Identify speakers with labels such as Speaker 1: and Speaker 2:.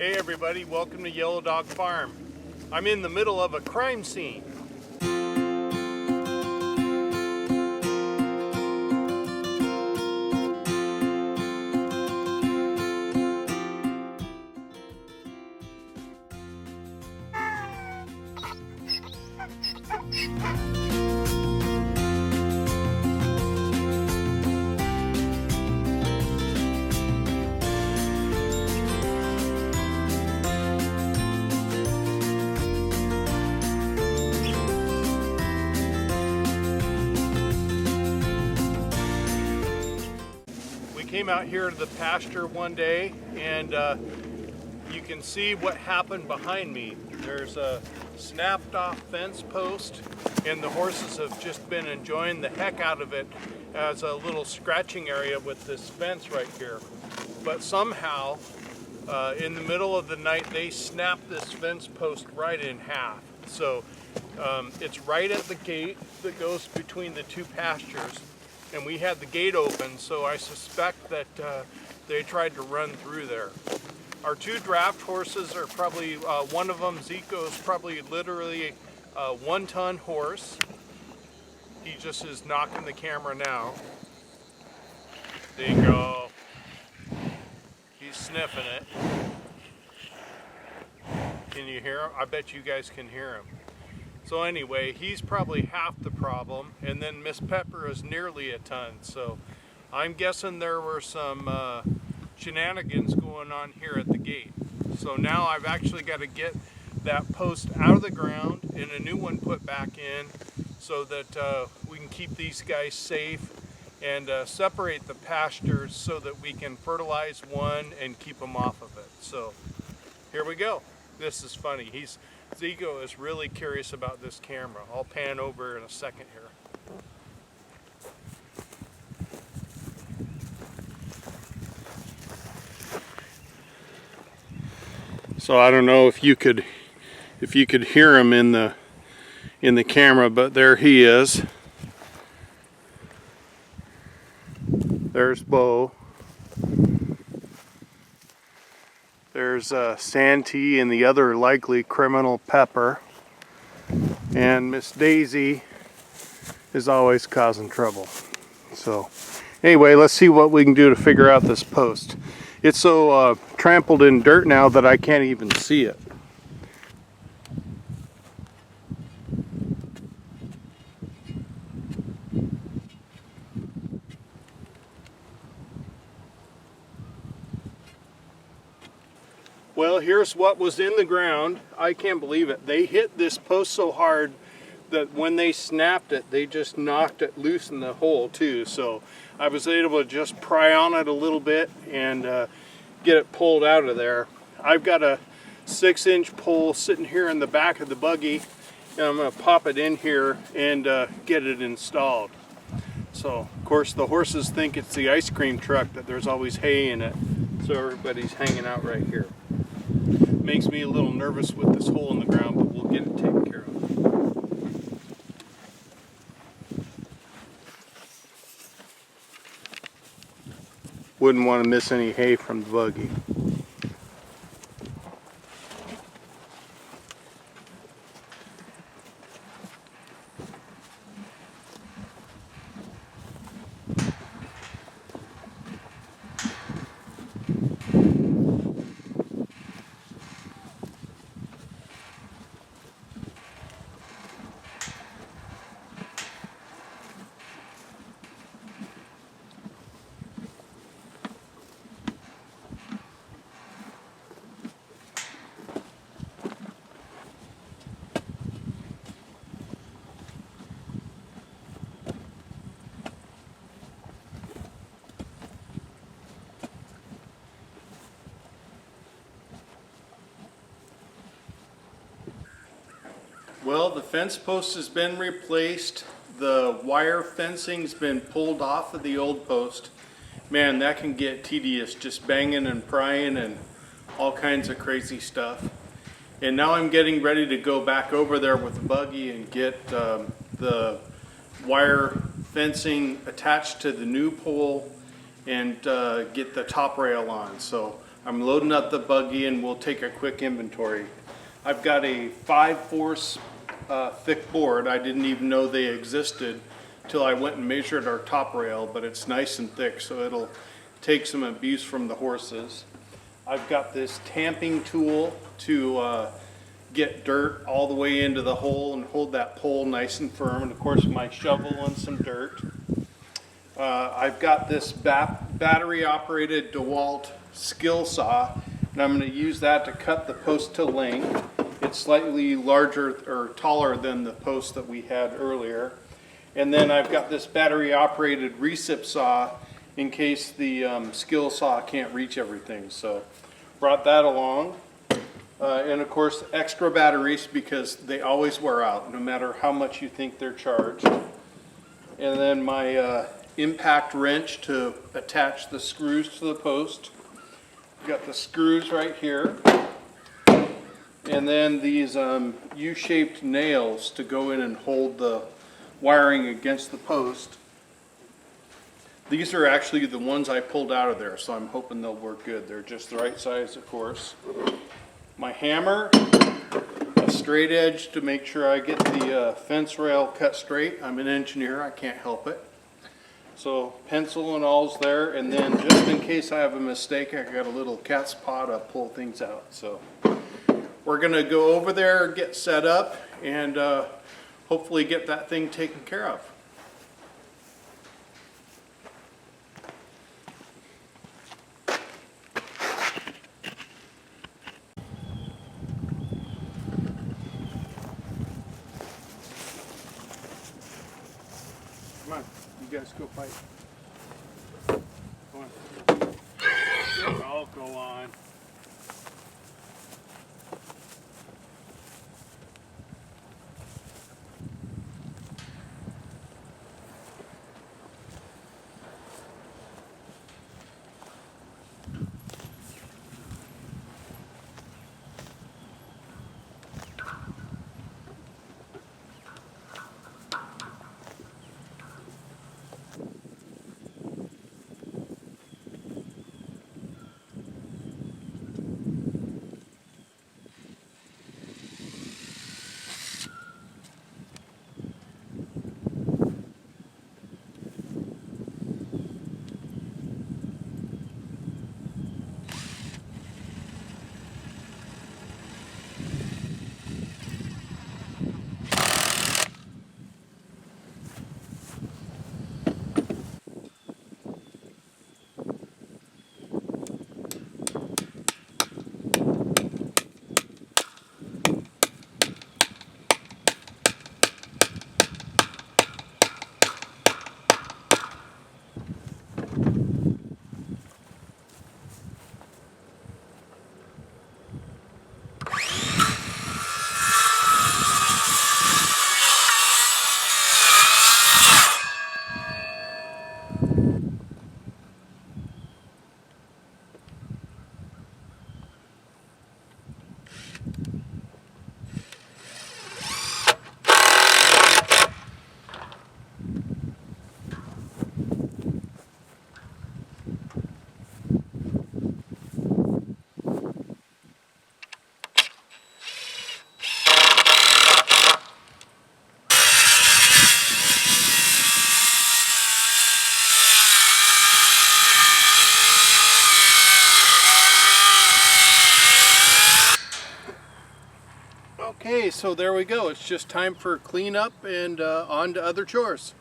Speaker 1: Hey everybody, welcome to Yellow Dog Farm. I'm in the middle of a crime scene. Came out here to the pasture one day, and you can see what happened behind me. There's a snapped off fence post, and the horses have just been enjoying the heck out of it as a little scratching area with this fence right here. But somehow in the middle of the night they snapped this fence post right in half. So it's right at the gate that goes between the two pastures. And we had the gate open, so I suspect that they tried to run through there. Our two draft horses are probably, one of them, Zico, is probably literally a 1-ton horse. He just is knocking the camera now. Zico. He's sniffing it. Can you hear him? I bet you guys can hear him. So anyway, he's probably half the problem, and then Miss Pepper is nearly a ton. So I'm guessing there were some shenanigans going on here at the gate. So now I've actually got to get that post out of the ground and a new one put back in so that we can keep these guys safe and separate the pastures so that we can fertilize one and keep them off of it. So here we go. This is funny. Zico is really curious about this camera. I'll pan over in a second here. So I don't know if you could hear him in the camera, but there he is. There's Bo. There's Santee and the other likely criminal Pepper. And Miss Daisy is always causing trouble. So anyway, let's see what we can do to figure out this post. It's so trampled in dirt now that I can't even see it. Well, here's what was in the ground. I can't believe it. They hit this post so hard that when they snapped it, they just knocked it loose in the hole too. So I was able to just pry on it a little bit and get it pulled out of there. I've got a 6-inch pole sitting here in the back of the buggy, and I'm going to pop it in here and get it installed. So of course the horses think it's the ice cream truck, that there's always hay in it. So everybody's hanging out right here. Makes me a little nervous with this hole in the ground, but we'll get it taken care of. Wouldn't want to miss any hay from the buggy. Well, the fence post has been replaced. The wire fencing's been pulled off of the old post. Man, that can get tedious, just banging and prying and all kinds of crazy stuff. And now I'm getting ready to go back over there with the buggy and get the wire fencing attached to the new pole and get the top rail on. So I'm loading up the buggy and we'll take a quick inventory. I've got a 5/4 thick board. I didn't even know they existed till I went and measured our top rail, but it's nice and thick, so it'll take some abuse from the horses. I've got this tamping tool to get dirt all the way into the hole and hold that pole nice and firm, and of course my shovel and some dirt. I've got this battery operated DeWalt skill saw, and I'm going to use that to cut the post to length. It's slightly larger or taller than the post that we had earlier. And then I've got this battery operated recip saw in case the skill saw can't reach everything. So brought that along. And of course extra batteries because they always wear out no matter how much you think they're charged. And then my impact wrench to attach the screws to the post. Got the screws right here. And then these U-shaped nails to go in and hold the wiring against the post. These are actually the ones I pulled out of there, so I'm hoping they'll work good. They're just the right size, of course. My hammer, a straight edge to make sure I get the fence rail cut straight. I'm an engineer, I can't help it. So pencil and all's there, and then just in case I have a mistake, I got a little cat's paw to pull things out. So we're gonna go over there, get set up, and hopefully get that thing taken care of. Come on, you guys go fight. Go on. I'll go on. Okay, so there we go. It's just time for cleanup and on to other chores.